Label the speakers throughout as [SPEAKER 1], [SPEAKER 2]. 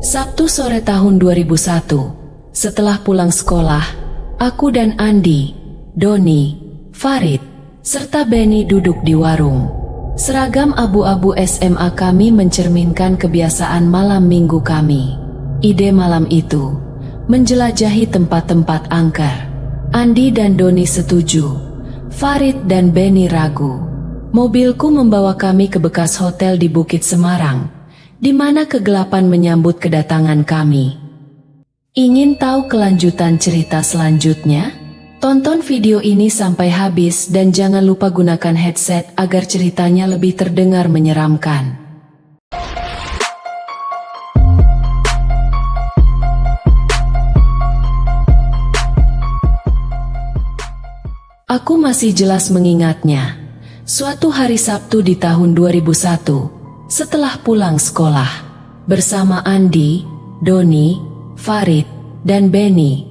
[SPEAKER 1] Sabtu sore tahun 2001, setelah pulang sekolah, aku dan Andi, Doni, Farid, serta Benny duduk di warung. Seragam abu-abu SMA kami mencerminkan kebiasaan malam minggu kami. Ide malam itu, menjelajahi tempat-tempat angker. Andi dan Doni setuju, Farid dan Benny ragu. Mobilku membawa kami ke bekas hotel di Bukit Semarang, di mana kegelapan menyambut kedatangan kami. Ingin tahu kelanjutan cerita selanjutnya? Tonton video ini sampai habis dan jangan lupa gunakan headset agar ceritanya lebih terdengar menyeramkan. Aku masih jelas mengingatnya. Suatu hari Sabtu di tahun 2001, setelah pulang sekolah, bersama Andi, Doni, Farid, dan Benny,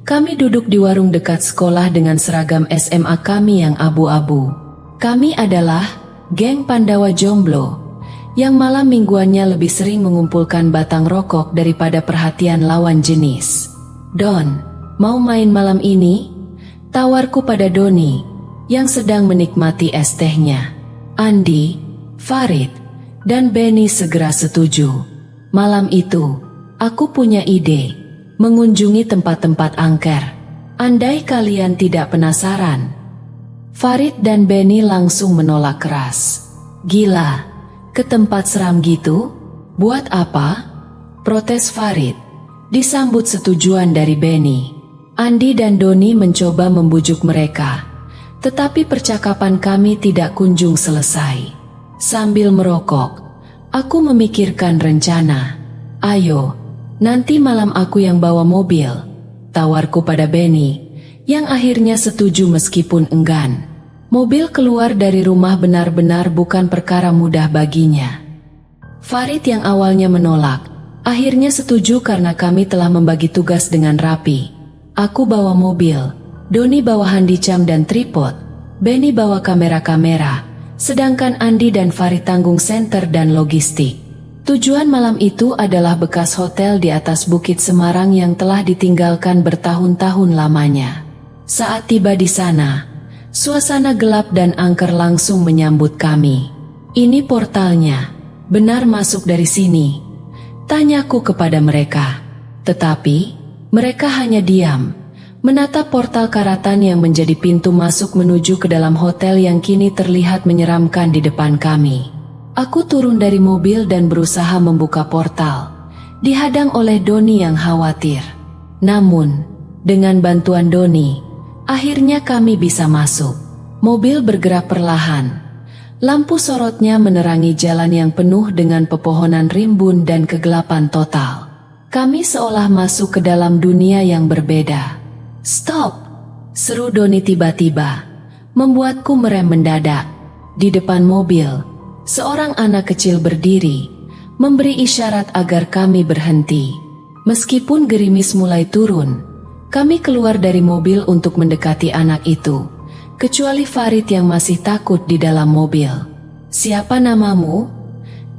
[SPEAKER 1] kami duduk di warung dekat sekolah dengan seragam SMA kami yang abu-abu. Kami adalah geng Pandawa Jomblo, yang malam mingguannya lebih sering mengumpulkan batang rokok daripada perhatian lawan jenis. "Don, mau main malam ini?" tawarku pada Doni, yang sedang menikmati es tehnya. Andi, Farid, dan Benny segera setuju. Malam itu, aku punya ide, mengunjungi tempat-tempat angker. Andai kalian tidak penasaran. Farid dan Benny langsung menolak keras. "Gila, ke tempat seram gitu? Buat apa?" protes Farid. Disambut setujuan dari Benny. Andi dan Doni mencoba membujuk mereka, tetapi percakapan kami tidak kunjung selesai. Sambil merokok, aku memikirkan rencana. "Ayo, nanti malam aku yang bawa mobil," tawarku pada Benny, yang akhirnya setuju meskipun enggan. Mobil keluar dari rumah benar-benar bukan perkara mudah baginya. Farid yang awalnya menolak, akhirnya setuju karena kami telah membagi tugas dengan rapi. Aku bawa mobil, Doni bawa handicam dan tripod, Benny bawa kamera-kamera, sedangkan Andi dan Farid tanggung senter dan logistik. Tujuan malam itu adalah bekas hotel di atas Bukit Semarang yang telah ditinggalkan bertahun-tahun lamanya. Saat tiba di sana, suasana gelap dan angker langsung menyambut kami. "Ini portalnya, benar masuk dari sini?" tanyaku kepada mereka. Tetapi mereka hanya diam, menatap portal karatan yang menjadi pintu masuk menuju ke dalam hotel yang kini terlihat menyeramkan di depan kami. Aku turun dari mobil dan berusaha membuka portal, dihadang oleh Doni yang khawatir. Namun, dengan bantuan Doni, akhirnya kami bisa masuk. Mobil bergerak perlahan. Lampu sorotnya menerangi jalan yang penuh dengan pepohonan rimbun dan kegelapan total. Kami seolah masuk ke dalam dunia yang berbeda. "Stop!" seru Doni tiba-tiba, membuatku merem mendadak. Di depan mobil, seorang anak kecil berdiri, memberi isyarat agar kami berhenti. Meskipun gerimis mulai turun, kami keluar dari mobil untuk mendekati anak itu, kecuali Farid yang masih takut di dalam mobil. "Siapa namamu?"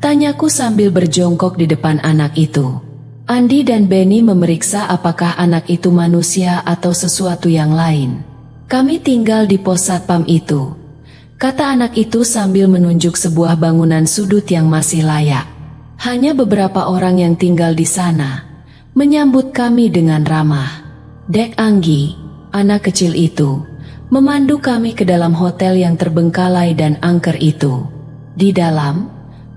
[SPEAKER 1] tanyaku sambil berjongkok di depan anak itu. Andi dan Benny memeriksa apakah anak itu manusia atau sesuatu yang lain. "Kami tinggal di pos satpam itu," kata anak itu sambil menunjuk sebuah bangunan sudut yang masih layak. Hanya beberapa orang yang tinggal di sana, menyambut kami dengan ramah. Dek Anggi, anak kecil itu, memandu kami ke dalam hotel yang terbengkalai dan angker itu. Di dalam,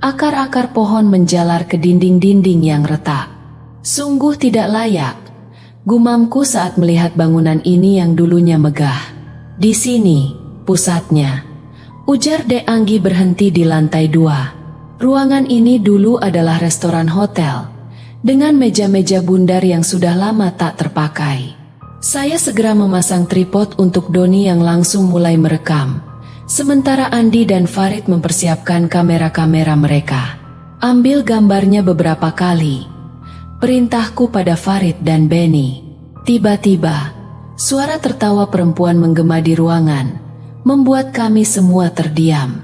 [SPEAKER 1] akar-akar pohon menjalar ke dinding-dinding yang retak. "Sungguh tidak layak," gumamku saat melihat bangunan ini yang dulunya megah. "Di sini, pusatnya," ujar Dek Anggi berhenti di lantai 2. Ruangan ini dulu adalah restoran hotel, dengan meja-meja bundar yang sudah lama tak terpakai. Saya segera memasang tripod untuk Doni yang langsung mulai merekam, sementara Andi dan Farid mempersiapkan kamera-kamera mereka. "Ambil gambarnya beberapa kali," perintahku pada Farid dan Benny. Tiba-tiba, suara tertawa perempuan menggema di ruangan, membuat kami semua terdiam.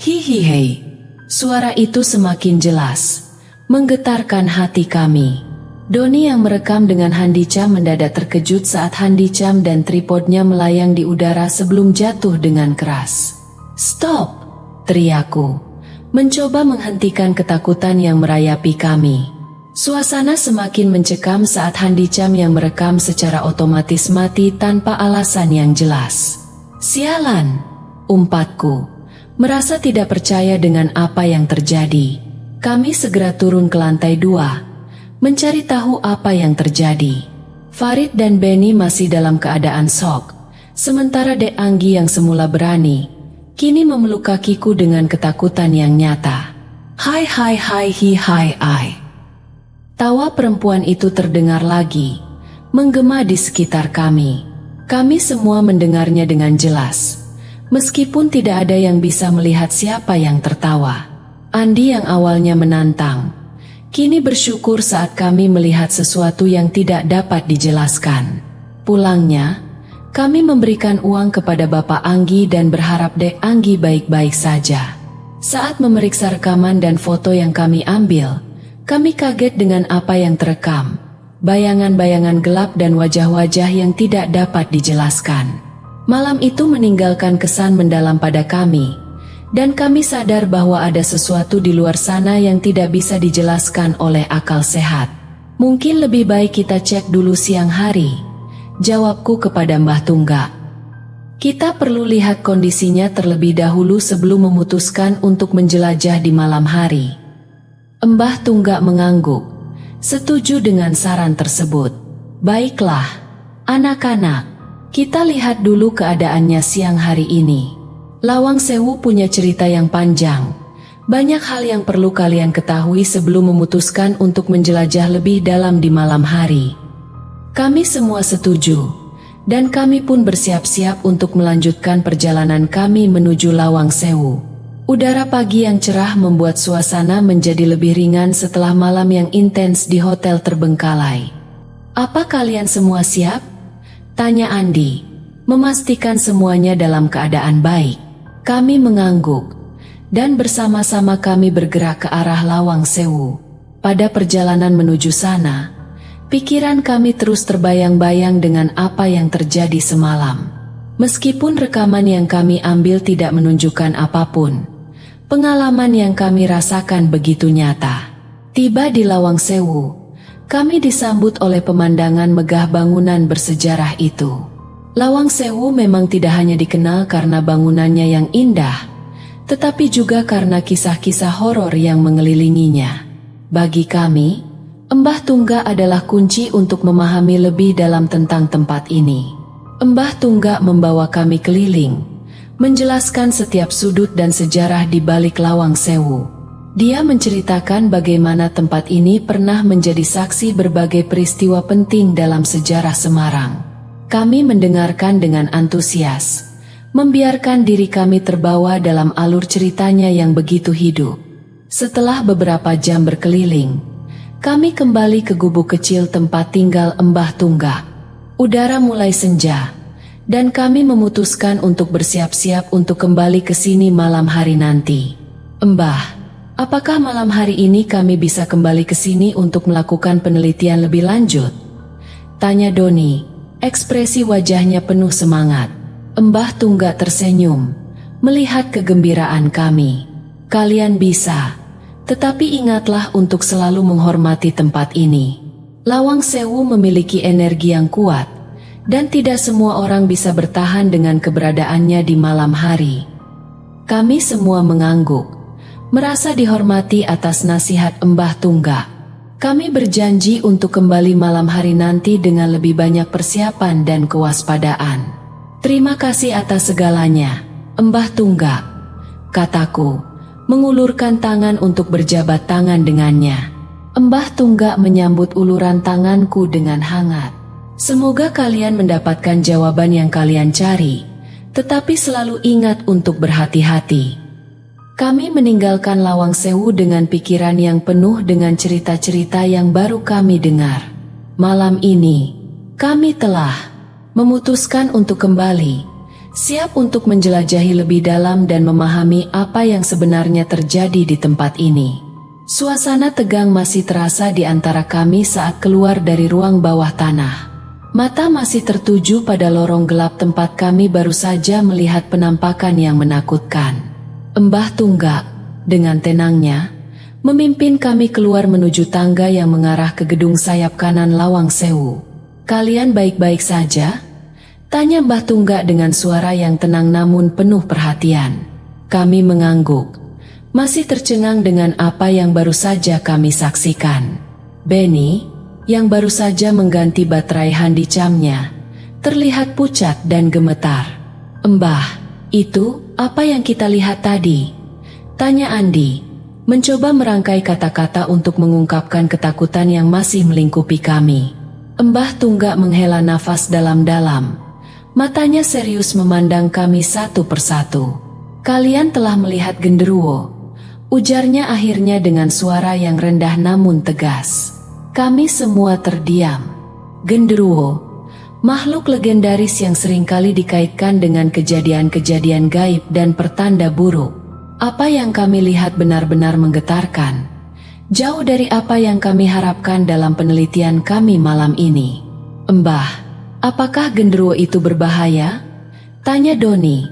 [SPEAKER 1] "Hihihi." Suara itu semakin jelas, menggetarkan hati kami. Doni yang merekam dengan handicam mendadak terkejut saat handicam dan tripodnya melayang di udara sebelum jatuh dengan keras. "Stop!" teriakku, mencoba menghentikan ketakutan yang merayapi kami. Suasana semakin mencekam saat handicam yang merekam secara otomatis mati tanpa alasan yang jelas. "Sialan!" umpatku, merasa tidak percaya dengan apa yang terjadi. Kami segera turun ke lantai 2. Mencari tahu apa yang terjadi. Farid dan Benny masih dalam keadaan shock, sementara Dek Anggi yang semula berani, kini memeluk kakiku dengan ketakutan yang nyata. "Hai hai hai hi hai ai." Tawa perempuan itu terdengar lagi, menggema di sekitar kami. Kami semua mendengarnya dengan jelas, meskipun tidak ada yang bisa melihat siapa yang tertawa. Andi yang awalnya menantang, kini bersyukur saat kami melihat sesuatu yang tidak dapat dijelaskan. Pulangnya, kami memberikan uang kepada Bapak Anggi dan berharap Dek Anggi baik-baik saja. Saat memeriksa rekaman dan foto yang kami ambil, kami kaget dengan apa yang terekam. Bayangan-bayangan gelap dan wajah-wajah yang tidak dapat dijelaskan. Malam itu meninggalkan kesan mendalam pada kami, dan kami sadar bahwa ada sesuatu di luar sana yang tidak bisa dijelaskan oleh akal sehat. "Mungkin lebih baik kita cek dulu siang hari," jawabku kepada Mbah Tunggak. "Kita perlu lihat kondisinya terlebih dahulu sebelum memutuskan untuk menjelajah di malam hari." Mbah Tunggak mengangguk, setuju dengan saran tersebut. "Baiklah, anak-anak, kita lihat dulu keadaannya siang hari ini. Lawang Sewu punya cerita yang panjang. Banyak hal yang perlu kalian ketahui sebelum memutuskan untuk menjelajah lebih dalam di malam hari." Kami semua setuju, dan kami pun bersiap-siap untuk melanjutkan perjalanan kami menuju Lawang Sewu. Udara pagi yang cerah membuat suasana menjadi lebih ringan setelah malam yang intens di hotel terbengkalai. "Apa kalian semua siap?" tanya Andi, memastikan semuanya dalam keadaan baik. Kami mengangguk, dan bersama-sama kami bergerak ke arah Lawang Sewu. Pada perjalanan menuju sana, pikiran kami terus terbayang-bayang dengan apa yang terjadi semalam. Meskipun rekaman yang kami ambil tidak menunjukkan apapun, pengalaman yang kami rasakan begitu nyata. Tiba di Lawang Sewu, kami disambut oleh pemandangan megah bangunan bersejarah itu. Lawang Sewu memang tidak hanya dikenal karena bangunannya yang indah, tetapi juga karena kisah-kisah horor yang mengelilinginya. Bagi kami, Mbah Tunggak adalah kunci untuk memahami lebih dalam tentang tempat ini. Mbah Tunggak membawa kami keliling, menjelaskan setiap sudut dan sejarah di balik Lawang Sewu. Dia menceritakan bagaimana tempat ini pernah menjadi saksi berbagai peristiwa penting dalam sejarah Semarang. Kami mendengarkan dengan antusias, membiarkan diri kami terbawa dalam alur ceritanya yang begitu hidup. Setelah beberapa jam berkeliling, kami kembali ke gubuk kecil tempat tinggal Mbah Tunggak. Udara mulai senja, dan kami memutuskan untuk bersiap-siap untuk kembali ke sini malam hari nanti. "Mbah, apakah malam hari ini kami bisa kembali ke sini untuk melakukan penelitian lebih lanjut?" tanya Doni. Ekspresi wajahnya penuh semangat. Mbah Tunggak tersenyum, melihat kegembiraan kami. "Kalian bisa, tetapi ingatlah untuk selalu menghormati tempat ini. Lawang Sewu memiliki energi yang kuat, dan tidak semua orang bisa bertahan dengan keberadaannya di malam hari." Kami semua mengangguk, merasa dihormati atas nasihat Mbah Tunggak. Kami berjanji untuk kembali malam hari nanti dengan lebih banyak persiapan dan kewaspadaan. "Terima kasih atas segalanya, Mbah Tunggak," kataku, mengulurkan tangan untuk berjabat tangan dengannya. Mbah Tunggak menyambut uluran tanganku dengan hangat. "Semoga kalian mendapatkan jawaban yang kalian cari, tetapi selalu ingat untuk berhati-hati." Kami meninggalkan Lawang Sewu dengan pikiran yang penuh dengan cerita-cerita yang baru kami dengar. Malam ini, kami telah memutuskan untuk kembali, siap untuk menjelajahi lebih dalam dan memahami apa yang sebenarnya terjadi di tempat ini. Suasana tegang masih terasa di antara kami saat keluar dari ruang bawah tanah. Mata masih tertuju pada lorong gelap tempat kami baru saja melihat penampakan yang menakutkan. Mbah Tunggak, dengan tenangnya, memimpin kami keluar menuju tangga yang mengarah ke gedung sayap kanan Lawang Sewu. "Kalian baik-baik saja?" tanya Mbah Tunggak dengan suara yang tenang namun penuh perhatian. Kami mengangguk, masih tercengang dengan apa yang baru saja kami saksikan. Benny, yang baru saja mengganti baterai handicamnya, terlihat pucat dan gemetar. "Mbah, itu apa yang kita lihat tadi?" tanya Andi, mencoba merangkai kata-kata untuk mengungkapkan ketakutan yang masih melingkupi kami. Mbah Tunggak menghela nafas dalam-dalam. Matanya serius memandang kami satu persatu. "Kalian telah melihat genderuwo," ujarnya akhirnya dengan suara yang rendah namun tegas. Kami semua terdiam. Genderuwo, makhluk legendaris yang seringkali dikaitkan dengan kejadian-kejadian gaib dan pertanda buruk. Apa yang kami lihat benar-benar menggetarkan. Jauh dari apa yang kami harapkan dalam penelitian kami malam ini. "Mbah, apakah genderuwo itu berbahaya?" tanya Doni,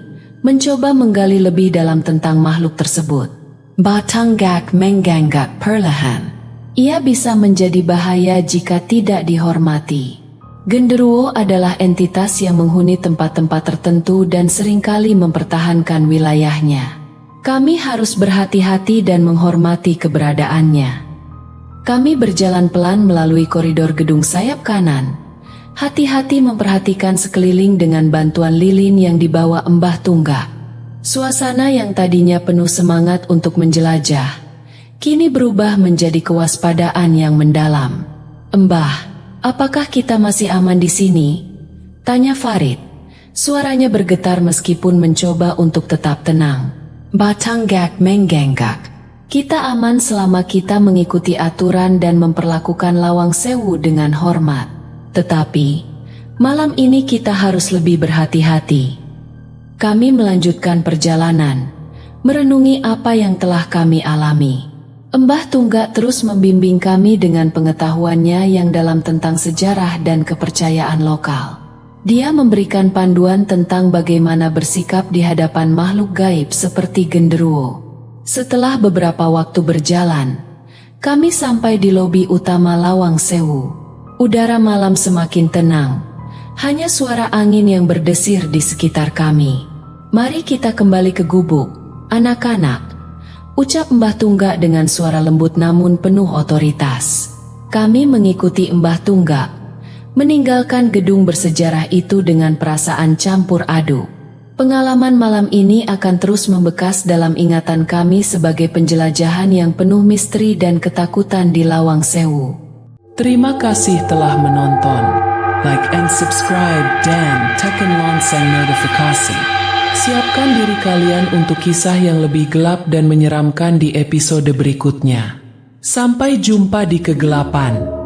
[SPEAKER 1] mencoba menggali lebih dalam tentang makhluk tersebut. Mbah Tunggak mengangguk perlahan. "Ia bisa menjadi bahaya jika tidak dihormati. Genderuwo adalah entitas yang menghuni tempat-tempat tertentu dan seringkali mempertahankan wilayahnya. Kami harus berhati-hati dan menghormati keberadaannya." Kami berjalan pelan melalui koridor gedung sayap kanan. Hati-hati memperhatikan sekeliling dengan bantuan lilin yang dibawa Mbah Tunggak. Suasana yang tadinya penuh semangat untuk menjelajah, kini berubah menjadi kewaspadaan yang mendalam. "Mbah, apakah kita masih aman di sini?" tanya Farid. Suaranya bergetar meskipun mencoba untuk tetap tenang. Mbah Tunggak mengangguk. "Kita aman selama kita mengikuti aturan dan memperlakukan Lawang Sewu dengan hormat. Tetapi, malam ini kita harus lebih berhati-hati." Kami melanjutkan perjalanan, merenungi apa yang telah kami alami. Mbah Tunggak terus membimbing kami dengan pengetahuannya yang dalam tentang sejarah dan kepercayaan lokal. Dia memberikan panduan tentang bagaimana bersikap di hadapan makhluk gaib seperti genderuwo. Setelah beberapa waktu berjalan, kami sampai di lobi utama Lawang Sewu. Udara malam semakin tenang, hanya suara angin yang berdesir di sekitar kami. "Mari kita kembali ke gubuk, anak-anak," ucap Mbah Tunggak dengan suara lembut namun penuh otoritas. Kami mengikuti Mbah Tunggak, meninggalkan gedung bersejarah itu dengan perasaan campur aduk. Pengalaman malam ini akan terus membekas dalam ingatan kami sebagai penjelajahan yang penuh misteri dan ketakutan di Lawang Sewu.
[SPEAKER 2] Terima kasih telah menonton. Like and subscribe dan tekan lonceng notifikasi. Siapkan diri kalian untuk kisah yang lebih gelap dan menyeramkan di episode berikutnya. Sampai jumpa di kegelapan.